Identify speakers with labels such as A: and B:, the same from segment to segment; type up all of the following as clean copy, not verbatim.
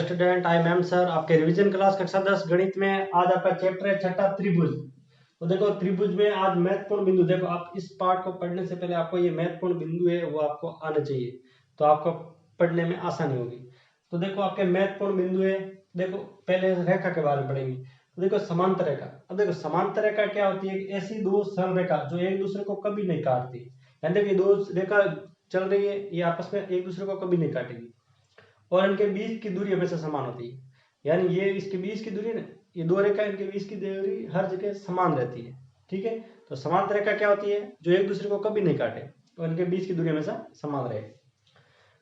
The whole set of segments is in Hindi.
A: Student, I am sir. आपके रिवीजन क्लास कक्षा 10 गणित में आज आपका चैप्टर है छठा त्रिभुज। तो देखो त्रिभुज में आज महत्वपूर्ण बिंदु, देखो आप इस पार्ट को पढ़ने से पहले आपको ये महत्वपूर्ण बिंदु है वो आपको आना चाहिए, तो आपको पढ़ने में आसानी होगी। तो देखो आपके महत्वपूर्ण बिंदु है, देखो पहले रेखा के बारे में पढ़ेंगे। तो देखो समांतर रेखा। अब देखो समांतर रेखा क्या होती है? ऐसी दो सरल रेखा जो एक दूसरे को कभी नहीं काटती। यानी देखो ये दो रेखा चल रही है, ये आपस में एक दूसरे को कभी नहीं काटेगी और इनके बीच की दूरी हमेशा समान होती है। यानी ये इसके बीच की दूरी ना, ये दो रेखा इनके बीच की दूरी हर जगह समान रहती है। ठीक है, तो समांतर रेखा क्या होती है? जो एक दूसरे को कभी नहीं काटे और इनके बीच की दूरी हमेशा समान रहे।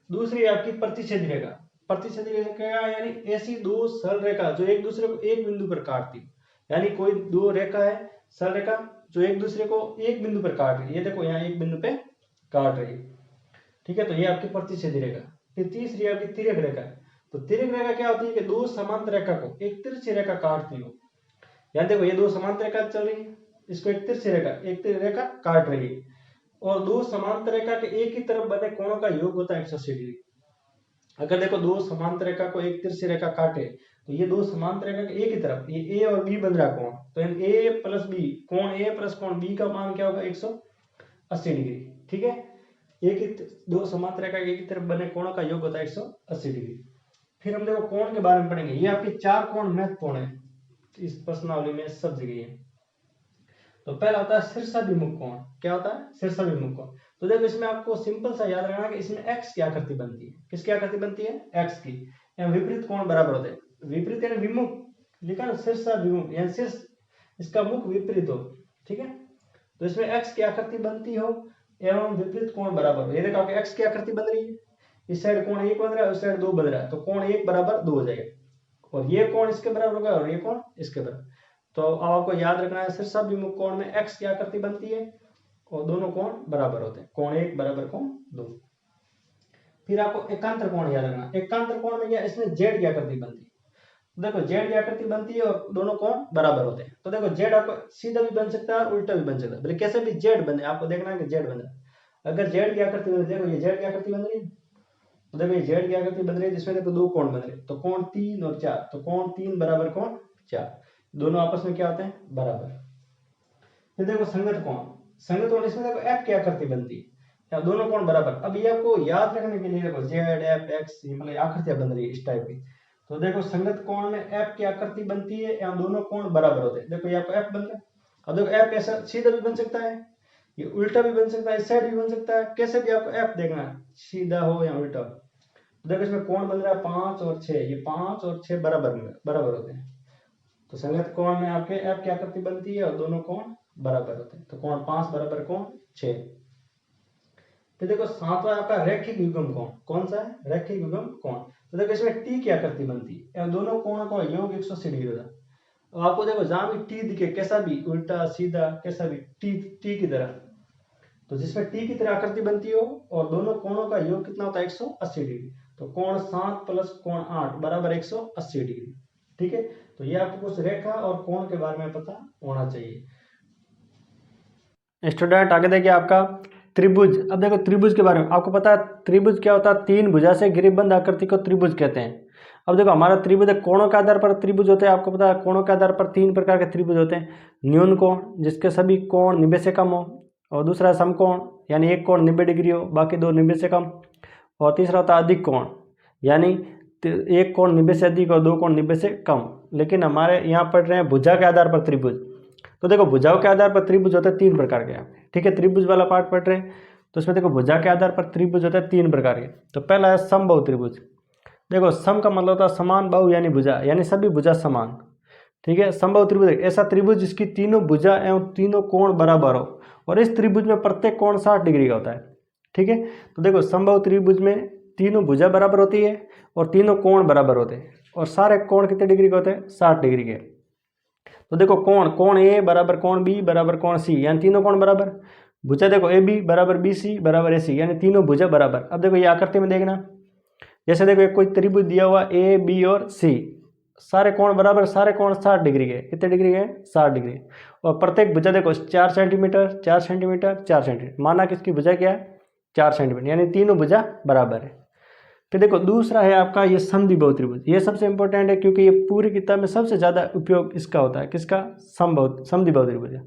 A: दूसरी आपकी प्रतिच्छेदी रेखा। प्रतिच्छेदी रेखा यानी ऐसी दो सरल रेखा जो एक दूसरे को एक बिंदु पर काटती। यानी कोई दो रेखा है सरल रेखा जो एक दूसरे को एक बिंदु पर काट रही है। ये देखो यहाँ एक बिंदु पे काट रही है। ठीक है, तो ये आपकी प्रतिच्छेदी रेखा। फिर तीसरी आपकी तिर्यक रेखा। तो तिर्यक रेखा क्या होती है कि दो समांतर रेखा को एक तिरछी रेखा काटती हो। यानी देखो ये दो समांतर रेखा चल रही है, इसको एक तिरछी रेखा काट रही है और दो समांतर रेखा के एक ही तरफ बने कोणों का योग होता है 180 डिग्री। अगर देखो दो समांतर रेखा को एक तिरछी रेखा काटे तो ये दो समांतर रेखा के एक ही तरफ ये ए और बी बन रहा कोण, तो ए प्लस बी, कोण ए प्लस कोण बी का मान क्या होगा? 180 डिग्री। ठीक है, एक ही दो समांतर रेखा एक ही तरफ बने कोणों का योग होता है 180 डिग्री। फिर हम देखो कोण के बारे में पढ़ेंगे। ये आपके चार कोण महत्वपूर्ण है इस प्रश्नावली में, सब जगह है। तो पहला होता है शीर्षाभिमुख कोण। क्या होता है? शीर्षाभिमुख कोण। तो देखो इसमें आपको सिंपल सा याद रखना कि इसमें एक्स की आकृति बनती है। किसकी आकृति बनती है? एक्स की। एवं विपरीत कोण बराबर होते हैं। विपरीत यानी विमुख, लिखा ना शीर्षाभिमुख, यानी शीर्ष इसका मुख विपरीत हो। ठीक है, तो इसमें एक्स की आकृति बनती हो एवं विपरीत कोण बराबर हो। ये देखो आपके एक्स की आकृति बन रही है, इस साइड कोण 1 बन रहा है, उस साइड 2 बन रहा है, तो कोण 1 बराबर 2 हो जाएगा और ये कोण इसके बराबर होगा और ये कोण इसके बराबर। तो अब आपको याद रखना है शीर्षाभिमुख कोण में एक्स की आकृति बनती है और दोनों कोण बराबर होते हैं। कोण 1 बराबर कोण 2। फिर आपको एकांतर कोण याद रखना। एकांतर कोण में क्या? इसमें जेड की आकृति बनती है। देखो जेड की आकृति बनती है और दोनों कोण बराबर होते हैं। तो देखो जेड आपको सीधा भी बन सकता है और उल्टा भी बन सकता है, बोले कैसे भी जेड बने, आपको देखना है कि जेड बन रहा है। अगर जेड की आकृति बन रही है, देखो ये जेड की आकृति बन रही है, तो देखो ये जेड की आकृति बन रही है जिसमें देखो दो कोण बन रहे हैं, तो कोण 3 और 4, तो कोण 3 बराबर कोण 4, दोनों आपस में क्या होते हैं? बराबर। फिर देखो संगत कोण। संगत कोण इसमें देखो एफ की आकृति बनती है, दोनों कोण बराबर। अब ये आपको याद रखने के लिए देखो जेड एफ एक्स मतलब आकृतियां बन रही है इस टाइप की। तो देखो संगत कोण में एफ की आकृति बनती है या दोनों कोण बराबर होते हैं। देखो ये आपको एफ बन रहा है। अब देखो एफ ऐसा सीधा भी बन सकता है, ये उल्टा भी बन सकता है, इस साइड भी बन सकता है, कैसे भी आपको एफ देखना है, सीधा हो या उल्टा हो। तो देखो इसमें कोण बन रहा है 5 और 6, ये 5 और 6 बराबर होते हैं। तो संगत कोण में आपके एफ की आकृति बनती है और दोनों कोण बराबर होते हैं, तो कोण 5 बराबर कोण 6। फिर देखो सातवां आपका रैखिक युग्म कोण। कौन सा है? रैखिक युग्म कोण। तो देखो इसमें टी की आकृति बनती है, दोनों कोणों का योग 180 डिग्री होता है। तो आपको देखो जहां भी टी दिखे, कैसा भी उल्टा सीधा कैसा भी टी की तरह, तो जिसमें टी की तरह आकृति बनती हो और दोनों कोणों का योग कितना होता है? 180 डिग्री। तो कोण 7 प्लस कोण 8 बराबर 180 डिग्री। ठीक है, तो ये आपको कुछ रेखा और कोण के बारे में पता होना चाहिए। स्टूडेंट आगे देखिए आपका त्रिभुज। अब देखो त्रिभुज के बारे में आपको पता है त्रिभुज क्या होता है? 3 भुजा से गिरिबंध आकृति को त्रिभुज कहते हैं। अब देखो हमारा त्रिभुज कोणों के आधार पर त्रिभुज होते हैं। आपको पता है कोणों के आधार पर 3 प्रकार के त्रिभुज होते हैं। न्यून कोण जिसके सभी कोण 90 से कम हो, और दूसरा समकोण यानी एक कोण 90 डिग्री हो बाकी दो 90 से कम, और तीसरा होता है अधिक कोण यानी एक कोण 90 से अधिक और दो कोण 90 से कम। लेकिन हमारे यहाँ पढ़ रहे हैं भुजा के आधार पर त्रिभुज। तो देखो भुजाओं के आधार पर त्रिभुज होते हैं 3 प्रकार के। ठीक है, त्रिभुज वाला पार्ट पढ़ रहे हैं तो उसमें देखो भुजा के आधार पर त्रिभुज होते हैं 3 प्रकार के। तो पहला है समबाहु त्रिभुज। देखो सम का मतलब होता है समान, बाहु यानी भुजा, यानी सभी भुजा समान। ठीक है, समबाहु त्रिभुज ऐसा त्रिभुज जिसकी तीनों भुजा एवं तीनों कोण बराबर हो और इस त्रिभुज में प्रत्येक कोण 60 डिग्री का होता है। ठीक है, तो देखो समबाहु त्रिभुज में तीनों भुजा बराबर होती है और तीनों कोण बराबर होते हैं और सारे कोण कितने डिग्री के होते हैं? 60 डिग्री के। तो देखो कोण ए बराबर कोण बी बराबर कोण सी, यानी तीनों कोण बराबर। भुजा देखो ए बी बराबर बी सी बराबर ए सी, यानी तीनों भुजा बराबर। अब देखो ये आकृति में देखना, जैसे देखो एक कोई त्रिभुज दिया हुआ ए बी और सी, सारे कोण बराबर, सारे कोण 60 डिग्री के। कितने डिग्री के? 60 डिग्री। और प्रत्येक भुजा देखो 4 सेंटीमीटर 4 सेंटीमीटर 4 सेंटीमीटर, माना कि इसकी भुजा क्या है? 4 सेंटीमीटर, यानी तीनों भुजा बराबर है। फिर देखो दूसरा है आपका ये समद्विबाहु त्रिभुज। ये सबसे इंपॉर्टेंट है क्योंकि ये पूरी किताब में सबसे ज़्यादा उपयोग इसका होता है। किसका? समद्विबाहु त्रिभुज है।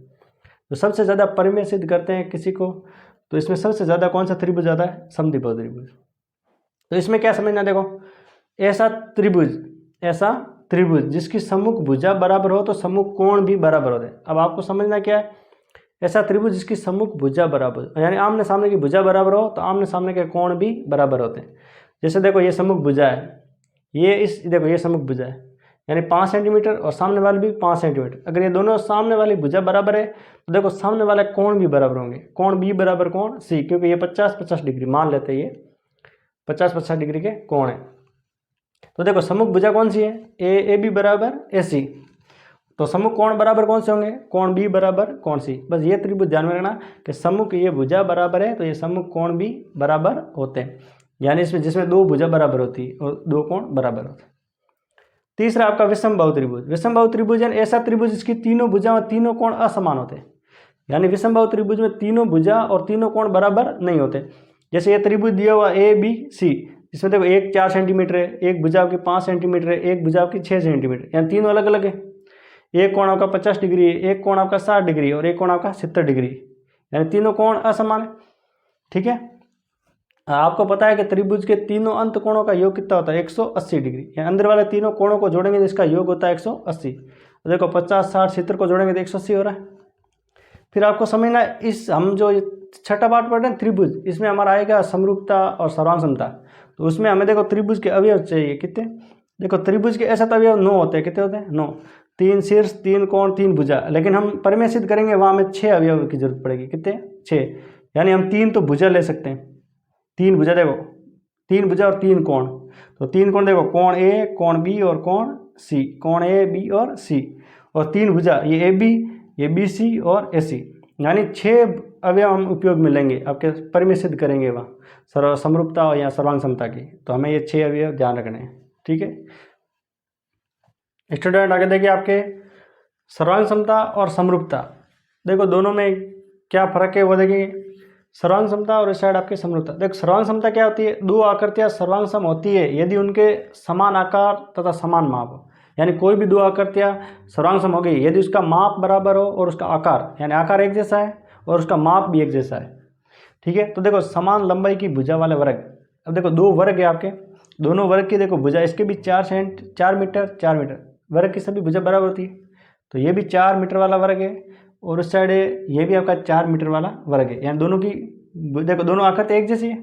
A: तो सबसे ज़्यादा परिमेय सिद्ध करते हैं किसी को, तो इसमें सबसे ज़्यादा कौन सा त्रिभुज आता है? समद्विबाहु त्रिभुज। तो इसमें क्या समझना, देखो ऐसा त्रिभुज जिसकी सम्मुख भुजा बराबर हो तो सम्मुख कोण भी बराबर होते हैं। अब आपको समझना क्या है, ऐसा त्रिभुज जिसकी सम्मुख भुजा बराबर हो, यानी आमने सामने की भुजा बराबर हो तो आमने सामने के कोण भी बराबर होते हैं। जैसे देखो ये सम्मुख भुजा है, देखो ये सम्मुख भुजा है, यानी 5 सेंटीमीटर और सामने वाली भी 5 सेंटीमीटर। अगर ये दोनों सामने वाली भुजा बराबर है तो देखो सामने वाले कोण भी बराबर होंगे। कोण बी बराबर कोण सी, क्योंकि ये 50-50 डिग्री मान लेते हैं, ये 50-50 डिग्री के कोण है। तो देखो सम्मुख भुजा कौन सी है? ए बी बराबर ए सी। तो सम्मुख कोण बराबर कौन से होंगे? कोण बी बराबर कोण सी। बस ये त्रिभुज ध्यान में रखना कि सम्मुख ये भुजा बराबर है तो ये सम्मुख कोण भी बराबर होते हैं, यानी इसमें जिसमें 2 भुजा बराबर होती है और 2 कोण बराबर होते हैं। तीसरा आपका विषमबाहु त्रिभुज। विषमबाहु त्रिभुज यानी ऐसा त्रिभुज जिसकी तीनों भुजा और तीनों कोण असमान होते हैं। यानी विषमबाहु त्रिभुज में तीनों भुजा और तीनों कोण बराबर नहीं होते। जैसे ये त्रिभुज दिया हुआ ए बी सी, इसमें देखो एक 4 सेंटीमीटर है, एक भुजा की 5 सेंटीमीटर है, एक भुजा की 6 सेंटीमीटर, यानी तीनों अलग अलग है। एक कोण आपका 50 डिग्री है, एक कोण आपका 60 डिग्री और एक कोण आपका 70 डिग्री, यानी तीनों कोण असमान है। ठीक है, आपको पता है कि त्रिभुज के तीनों अंत कोणों का योग कितना होता है? 180 डिग्री। यानी अंदर वाले तीनों कोणों को जोड़ेंगे तो इसका योग होता है 180। देखो 50, 60, 70 को जोड़ेंगे तो 180 हो रहा है। फिर आपको समझना है, इस हम जो छठा पार्ट पढ़ रहे हैं त्रिभुज, इसमें हमारा आएगा समरूपता और सर्वांग समता। तो उसमें हमें देखो त्रिभुज के अवयव चाहिए कितने? देखो त्रिभुज के ऐसे अवयव 9 होते हैं। कितने होते हैं? 9। 3 शीर्ष, 3 कोण, 3 भुजा। लेकिन हम परिमेय सिद्ध करेंगे वहाँ हमें 6 अवयव की जरूरत पड़ेगी। कितने? 6। यानी हम 3 तो भुजा ले सकते हैं, 3 भुजा, देखो 3 भुजा और 3 कोण। तो 3 कोण देखो, कोण ए, कोण बी और कोण सी। कोण ए, बी और सी। और 3 भुजा, ये ए बी, ये बी सी और ए सी। यानी 6 अवयव हम उपयोग में लेंगे, आपके परिमेय सिद्ध करेंगे वहाँ समरूपता या सर्वांग समता की। तो हमें ये 6 अवयव ध्यान रखने हैं। ठीक है स्टूडेंट, आगे देखिए आपके सर्वांग समता और समरूपता। देखो दोनों में क्या फर्क है वो देखेंगे। सर्वांग समता और इस साइड आपकी समरूपता। देखो सर्वांग समता क्या होती है? 2 आकृतियां सर्वांग सम होती है यदि उनके समान आकार तथा समान माप हो। यानी कोई भी 2 आकृतियां सर्वांग सम होगी यदि उसका माप बराबर हो और उसका आकार, यानी आकार एक जैसा है और उसका माप भी एक जैसा है। ठीक है, तो देखो समान लंबाई की भुजा वाले वर्ग। अब देखो 2 वर्ग है आपके, दोनों वर्ग की देखो भुजा, इसके भी 4 मीटर 4 मीटर, वर्ग की सभी भुजा बराबर होती है। तो ये भी 4 मीटर वाला वर्ग है और उस साइड ये भी आपका 4 मीटर वाला वर्ग है। यानी दोनों की देखो दोनों आकृति एक जैसी है,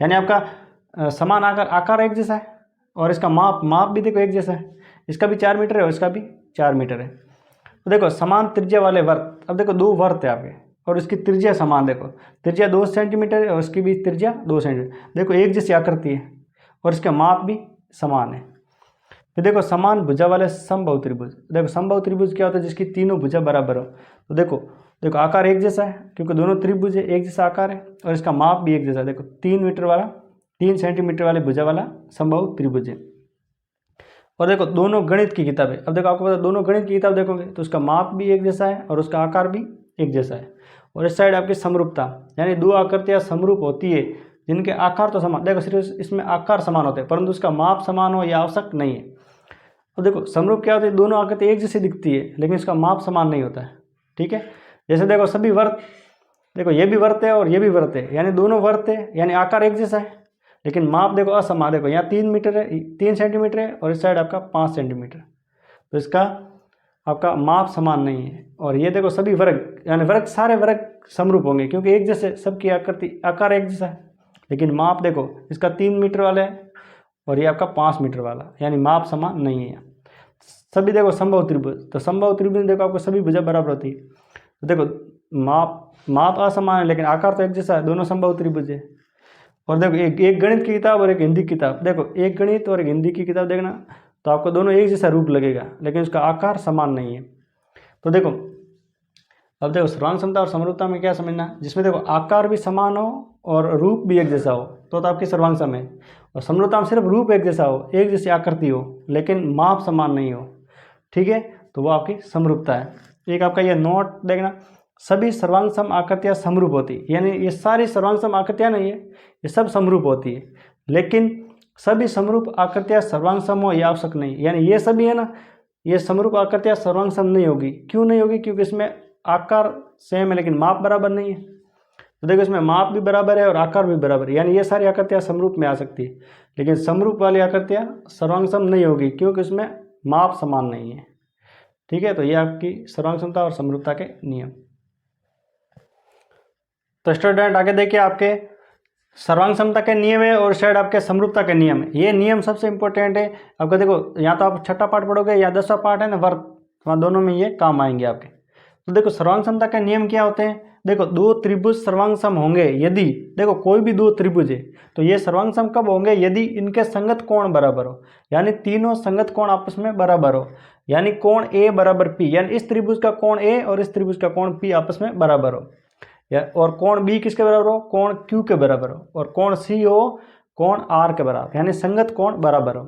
A: यानी आपका समान आकार एक जैसा है और इसका माप भी देखो एक जैसा है। इसका भी 4 मीटर है और इसका भी 4 मीटर है। तो देखो समान त्रिज्या वाले वर्त। अब देखो 2 वर्त है आपके और इसकी त्रिज्या समान, देखो त्रिज्या 2 सेंटीमीटर है और इसकी भी त्रिज्या 2 सेंटीमीटर। देखो एक जैसी आकृति है और इसका माप भी समान है। फिर देखो समान भुजा वाले समबाहु त्रिभुज। देखो समबाहु त्रिभुज क्या होता है? जिसकी तीनों भुजा बराबर हो। तो देखो आकार एक जैसा है क्योंकि दोनों त्रिभुज है, एक जैसा आकार है और इसका माप भी एक जैसा है। देखो 3 मीटर वाला, 3 सेंटीमीटर वाले भुजा वाला समबाहु त्रिभुज है। और देखो दोनों गणित की किताब है। अब देखो आपको पता दोनों गणित की किताब देखोगे तो उसका माप भी एक जैसा है और उसका आकार भी एक जैसा है। और इस साइड आपकी समरूपता, यानी 2 आकृतियां समरूप होती है जिनके आकार तो समान। देखो सिर्फ इसमें आकार समान होते हैं परंतु उसका माप समान हो यह आवश्यक नहीं है। तो देखो समरूप क्या होता है? दोनों आकृति एक जैसी दिखती है लेकिन इसका माप समान नहीं होता है। ठीक है, जैसे देखो सभी वर्त, देखो ये भी वर्त है और ये भी वर्त है, यानी दोनों वर्त है, यानी आकार एक जैसा है लेकिन माप देखो असमान। देखो यहाँ 3 मीटर है, 3 सेंटीमीटर है और इस साइड आपका 5 सेंटीमीटर। तो इसका आपका माप समान नहीं है। और ये देखो सभी वर्ग, यानी वर्ग सारे वर्ग समरूप होंगे क्योंकि एक जैसे सबकी आकृति आकार एक जैसा है, लेकिन माप देखो इसका 3 मीटर वाला है और ये आपका 5 मीटर वाला, यानी माप समान नहीं है। सभी देखो समबाहु त्रिभुज। तो समबाहु त्रिभुज देखो आपको सभी भुजा बराबर होती है। तो देखो माप असमान है लेकिन आकार तो एक जैसा है, दोनों समबाहु त्रिभुज है। और देखो एक गणित की किताब और एक हिंदी की किताब। देखो एक गणित और एक हिंदी की किताब देखना तो आपको दोनों एक जैसा रूप लगेगा लेकिन उसका आकार समान नहीं है। तो देखो अब देखो सर्वांग समता और समरूपता में क्या समझना, जिसमें देखो आकार भी समान हो और रूप भी एक जैसा हो तो आपकी सर्वांग सम है। और समरूपता में सिर्फ रूप एक जैसा हो, एक जैसी आकृति हो लेकिन माप समान नहीं हो। ठीक है, तो वो आपकी समरूपता है। एक आपका ये नोट देखना, सभी सर्वांग सम आकृतियाँ समरूप होती है, यानी ये सारी सर्वांग सम आकृतियाँ नहीं है, ये सब समरूप होती है लेकिन सभी समरूप आकृतियां सर्वांग सम हो, ये आवश्यक नहीं। यानी ये सभी है ना, ये समरूप आकृतियां सर्वांग सम नहीं होगी। क्यों नहीं होगी? क्योंकि इसमें आकार सेम है लेकिन माप बराबर नहीं है। तो देखो इसमें माप भी बराबर है और आकार भी बराबर है, यानी ये सारी आकृतियां समरूप में आ सकती है। लेकिन समरूप वाली आकृतियां सर्वांग सम नहीं होगी क्योंकि इसमें माप समान नहीं है। ठीक है, तो ये आपकी सर्वांग समता और समरूपता के नियम। तो स्टूडेंट आगे देखिए, आपके सर्वांग समता के नियम है और शायद आपके समरूपता के नियम है। ये नियम सबसे इंपॉर्टेंट है आपका। देखो या तो आप छठा पाठ पढ़ोगे या 10वां पाठ है ना, वर्त, वहाँ दोनों में ये काम आएंगे आपके। तो देखो सर्वांग समता के नियम क्या होते हैं। देखो दो त्रिभुज सर्वांग सम होंगे यदि, देखो कोई भी दो त्रिभुज है तो ये सर्वांग सम कब होंगे? यदि इनके संगत कोण बराबर हो, यानी तीनों संगत कोण आपस में बराबर हो। यानी कोण ए बराबर पी, यानी इस त्रिभुज का कोण ए और इस त्रिभुज का कोण पी आपस में बराबर हो। और कोण बी किसके बराबर हो? कोण क्यू के बराबर हो। और कोण सी हो कोण आर के बराबर, यानी संगत कोण बराबर हो।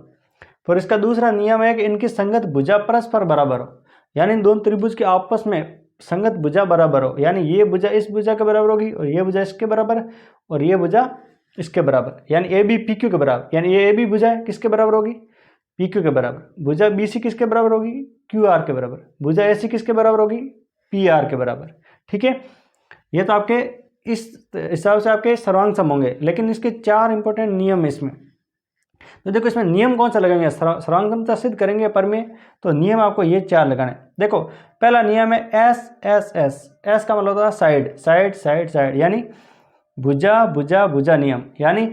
A: फिर इसका दूसरा नियम है कि इनकी संगत भुजा परस्पर बराबर हो, यानी इन दोनों त्रिभुज के आपस में संगत भुजा बराबर हो। यानी ये भुजा इस भुजा के बराबर होगी और ये भुजा इसके बराबर और ये भुजा इसके बराबर, यानी ए बी पी क्यू के बराबर। यानी ये ए बी भुजा किसके बराबर होगी? पी क्यू के बराबर। भुजा बी सी किसके बराबर होगी? क्यू आर के बराबर। भुजा ए सी किसके बराबर होगी? पी आर के बराबर। ठीक है, ये तो आपके इस हिसाब से आपके सर्वांग सम होंगे। लेकिन इसके 4 इंपॉर्टेंट नियम है इसमें। तो देखो इसमें नियम कौन सा लगाएंगे? सर्वांग समता सिद्ध करेंगे पर में, तो नियम आपको ये 4 लगाने। देखो पहला नियम है एस एस एस। एस का मतलब होता है साइड साइड साइड साइड, यानी भुजा भुजा भुजा नियम। यानी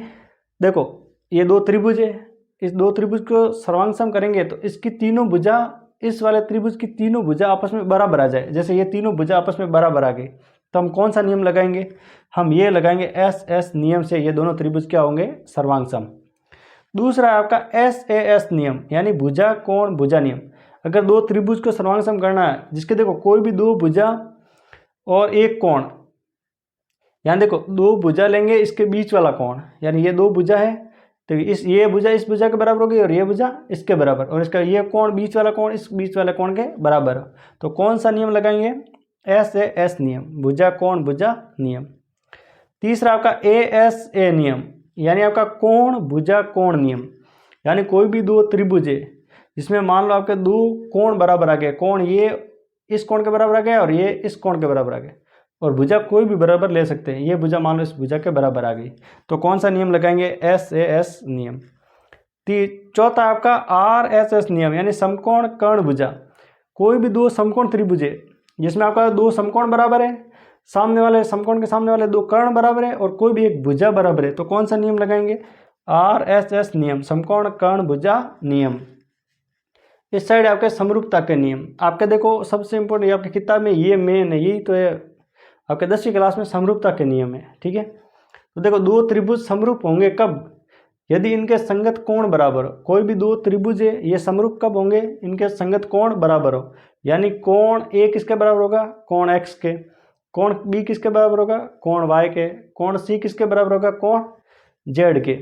A: देखो ये दो त्रिभुज है, इस दो त्रिभुज को सर्वांग सम करेंगे तो इसकी तीनों भुजा, इस वाले त्रिभुज की तीनों भुजा आपस में बराबर आ जाए। जैसे ये तीनों भुजा आपस में बराबर आ गई तो हम कौन सा नियम लगाएंगे? हम ये लगाएंगे एस एस नियम से ये दोनों त्रिभुज क्या होंगे? सर्वांग सम। दूसरा है आपका एस ए एस नियम, यानी भुजा कोण भुजा नियम। अगर दो त्रिभुज को सर्वांग सम करना है जिसके देखो कोई भी दो भुजा और एक कोण, यानी देखो दो भुजा लेंगे इसके बीच वाला कोण, यानी ये दो भुजा है तो ये भुजा इस भुजा के बराबर होगी और ये भुजा इसके बराबर, और इसका ये कोण बीच वाला कोण इस बीच वाले कोण के बराबर हो। तो कौन सा नियम लगाएंगे? एस ए एस नियम, भुजा कोण भुजा नियम। तीसरा आपका ए एस ए नियम, यानी आपका कोण भुजा कोण नियम। यानी कोई भी दो त्रिभुज है जिसमें मान लो आपके दो कोण बराबर आ गए, कोण ये इस कोण के बराबर आ गया और ये इस कोण के बराबर आ गए, और भुजा कोई भी बराबर ले सकते हैं। ये भुजा मान लो इस भुजा के बराबर आ गई, तो कौन सा नियम लगाएंगे? एस ए एस नियम। चौथा आपका आर एस एस नियम, यानी समकोण कर्ण भुजा। कोई भी दो समकोण त्रिभुज है जिसमें आपका दो समकोण बराबर है, सामने वाले समकोण के सामने वाले दो कर्ण बराबर है और कोई भी एक भुजा बराबर है, तो कौन सा नियम लगाएंगे? आर एस एस नियम, समकोण कर्ण भुजा नियम। इस साइड आपके समरूपता के नियम। आपके देखो सबसे इंपॉर्टेंट आपकी किताब में ये मेन है, यही तो है आपके 10वीं क्लास में समरूपता के नियम है। ठीक है, तो देखो दो त्रिभुज समरूप होंगे कब? यदि इनके संगत कोण बराबर हो। कोई भी दो त्रिभुज है ये समरूप कब होंगे? इनके संगत कोण बराबर हो। यानी कोण ए किसके बराबर होगा? कोण एक्स के। कोण बी किसके बराबर होगा? कोण वाई के। कोण सी किसके बराबर होगा? कोण जेड के।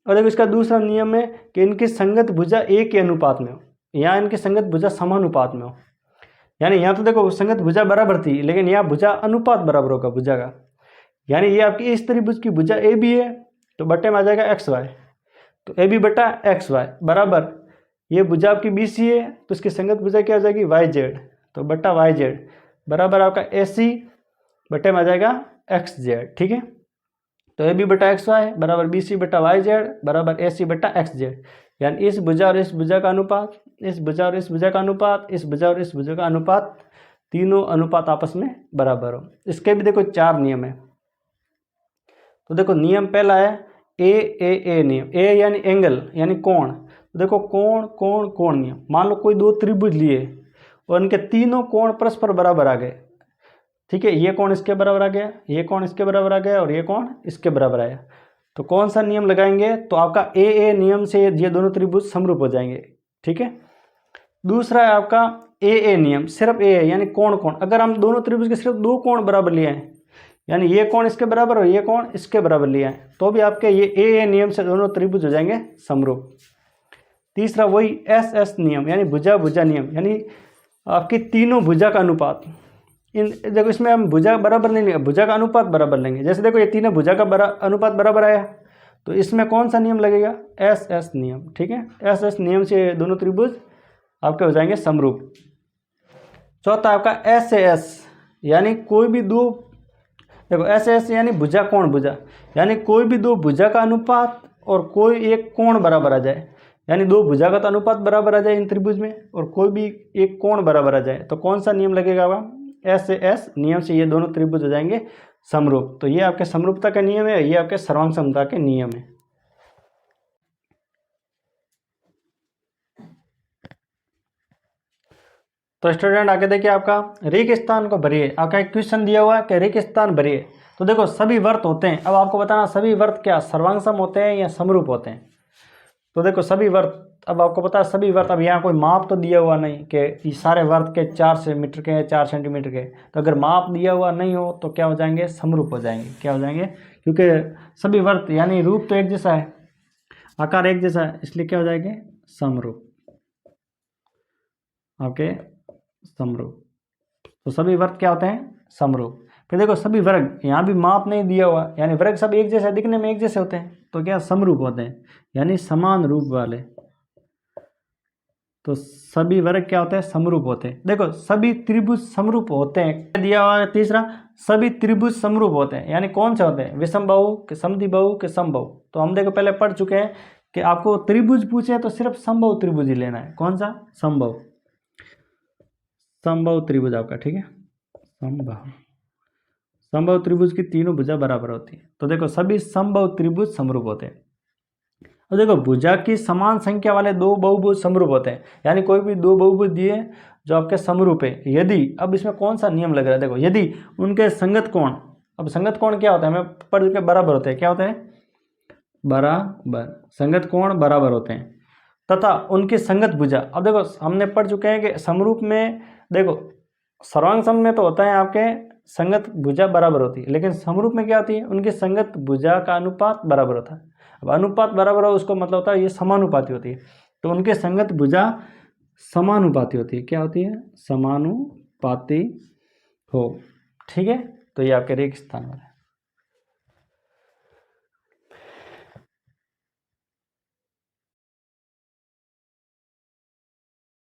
A: और देखो इसका दूसरा नियम है कि इनकी संगत भुजा ए के अनुपात में हो, या इनकी संगत भुजा समानुपात में हो। यानी यहाँ तो देखो संगत भुजा बराबर थी लेकिन यहाँ भुजा अनुपात बराबर होगा भुजा का। यानी ये आपकी इस त्रिभुज की भुजा ए बी है तो बट्टे में आ जाएगा एक्स वाई, तो ए बी बटा एक्स वाई बराबर ये भुजा आपकी बी सी है तो इसकी संगत भुजा क्या हो जाएगी? वाई जेड, तो बट्टा वाई जेड बराबर आपका ए सी बट्टे में आ जाएगा एक्स जेड। ठीक है, तो ए बी बटा एक्स वाई बराबर बी सी बटा वाई जेड बराबर ए सी बटा एक्स जेड। यानी इस भुजा और इस भुजा का अनुपात, इस भुजा और इस भुजा का अनुपात, इस भुजा और इस भुजा का अनुपात, तीनों अनुपात आपस में बराबर हो। इसके भी देखो 4 नियम है। तो देखो नियम पहला है ए नियम। ए यानी एंगल, यानी कोण। तो देखो कोण कोण कोण नियम। मान लो कोई दो त्रिभुज लिए और इनके तीनों कोण परस्पर बराबर आ गए। ठीक है, ये कोण इसके बराबर आ गया, ये कोण इसके बराबर आ गया और ये कोण इसके बराबर आया, तो कौन सा नियम लगाएंगे? तो आपका ए नियम से ये दोनों त्रिभुज समरूप हो जाएंगे। ठीक है, दूसरा है आपका ए नियम, सिर्फ ए यानी कोण कोण। अगर हम दोनों त्रिभुज के सिर्फ दो कोण बराबर लिए हैं, यानी ये कोण इसके बराबर और ये कोण इसके बराबर लिए हैं, तो भी आपके ये ए नियम से दोनों त्रिभुज हो जाएंगे समरूप। तीसरा वही एस एस नियम, यानी भुजा भुजा नियम, यानी आपकी तीनों भुजा का अनुपात। इन देखो इसमें हम भुजा बराबर नहीं लेंगे, भुजा का अनुपात बराबर लेंगे। जैसे देखो ये तीनों भुजा का अनुपात बराबर आया तो इसमें कौन सा नियम लगेगा? एस एस नियम। ठीक है, एस एस नियम से दोनों त्रिभुज आपके हो जाएंगे समरूप। चौथा आपका एस एस, यानी कोई भी दो, देखो एस एस यानी भुजा कोण भुजा, यानी कोई भी दो भुजा का अनुपात और कोई एक कोण बराबर आ जाए, यानी दो भुजा का तो अनुपात बराबर आ जाए इन त्रिभुज में और कोई भी एक कोण बराबर आ जाए, तो कौन सा नियम लगेगा? एस एस नियम से ये दोनों त्रिभुज हो जाएंगे समरूप। तो ये आपके समरूपता का नियम है, ये आपके सर्वांग समता के नियम है। तो स्टूडेंट आगे देखिए, आपका रिक्त स्थान को भरिए। आपका एक क्वेश्चन दिया हुआ है कि रिक्त स्थान भरिए। तो देखो सभी वर्त होते हैं, अब आपको बताना सभी वर्त क्या सर्वांग होते हैं या समरूप होते हैं। तो देखो सभी वर्त, अब आपको पता है सभी वर्त, अब यहाँ कोई माप तो दिया हुआ नहीं कि ये सारे वर्त के 4 मीटर के 4 सेंटीमीटर के, तो अगर माप दिया हुआ नहीं हो तो क्या हो जाएंगे? समरूप हो जाएंगे। क्या हो जाएंगे? क्योंकि सभी वर्त यानी रूप तो एक जैसा है, आकार एक जैसा है, इसलिए क्या हो जाएंगे? समरूप। ओके, समरूप। तो सभी वर्ग क्या होते हैं? समरूप। फिर देखो सभी वर्ग, यहाँ भी माप नहीं दिया हुआ, यानी वर्ग सब एक जैसे दिखने में एक जैसे होते हैं, तो क्या समरूप होते हैं, यानी समान रूप वाले। तो सभी वर्ग क्या होते हैं? समरूप होते हैं। देखो सभी त्रिभुज समरूप होते हैं, दिया हुआ है तीसरा, सभी त्रिभुज समरूप होते हैं, यानी कौन से होते हैं? विषम बाहु के समद्विबाहु के समबाहु। तो हम देखो पहले पढ़ चुके हैं कि आपको त्रिभुज पूछे तो सिर्फ समबाहु त्रिभुज ही लेना है। कौन सा? समबाहु। समबाहु त्रिभुज आपका, ठीक है, समबाहु त्रिभुज की तीनों भुजा बराबर होती है। तो देखो सभी समबाहु त्रिभुज समरूप होते हैं। और देखो भुजा की समान संख्या वाले दो बहुभुज समरूप होते हैं, यानी कोई भी दो बहुभुज दिए जो आपके समरूप है, यदि, अब इसमें कौन सा नियम लग रहा है? देखो यदि उनके संगत कोण, अब संगत कोण क्या होता है? हमें पढ़ के बराबर होते हैं। क्या होते हैं? बराबर। संगत कोण बराबर होते हैं तथा उनकी संगत भुजा। अब देखो हमने पढ़ चुके हैं कि समरूप में, देखो सर्वांग सम में तो होता है आपके संगत भुजा बराबर होती है, लेकिन समरूप में क्या होती है? उनकी संगत भुजा का अनुपात बराबर होता है। अब अनुपात बराबर हो उसको मतलब होता है ये समानुपाती होती है, तो उनके संगत भुजा समानुपाती होती है। क्या होती है? समानुपाती हो। ठीक है, तो ये आपके रिक्त स्थान है।